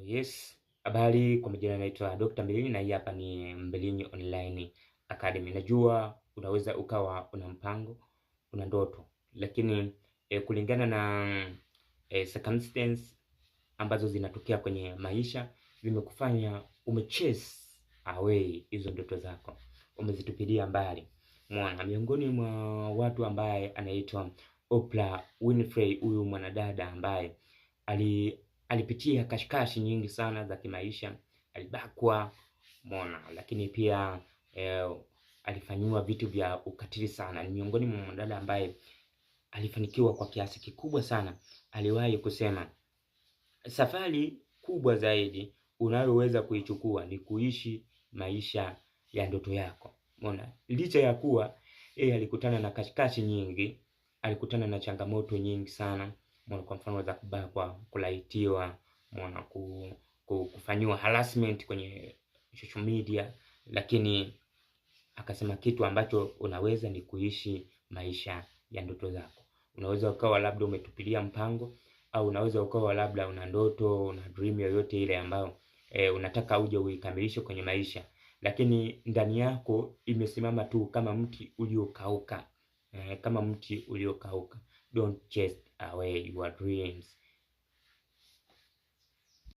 Yes, habari. Kwa majina naitwa Dr. Mbilinyi na hii hapa ni Mbilinyi Online Academy. Najua unaweza ukawa una mpango, una ndoto, lakini kulingana na circumstance ambazo zinatokea kwenye maisha zimekufanya umechase away hizo ndoto zako, umezitupilia mbali. Mwana miongoni mwa watu ambaye anaitwa Oprah Winfrey, huyu mwanadada ambaye alipitia kashikashi nyingi sana za kimaisha, alibakwa mona, lakini pia alifanyiwa vitu vya ukatili sana. Ni miongoni mwa mwanadada ambaye alifanikiwa kwa kiasi kikubwa sana. Aliwahi kusema safari kubwa zaidi unayoweza kuichukua ni kuishi maisha ya ndoto yako. Mona, licha ya kuwa yeye alikutana na kashikashi nyingi, alikutana na changamoto nyingi sana. Mwana, kwa mfano za kubakwa, kulaitiwa, mwana kufanyiwa harassment kwenye social media, lakini akasema kitu ambacho unaweza ni kuishi maisha ya ndoto zako. Unaweza ukawa labda umetupilia mpango, au unaweza ukawa labda una ndoto, una dream yoyote ile ambayo unataka uje uikamilishe kwenye maisha, lakini ndani yako imesimama tu kama mti uliokauka. Kama mti uliokauka. Don't chase away your dreams.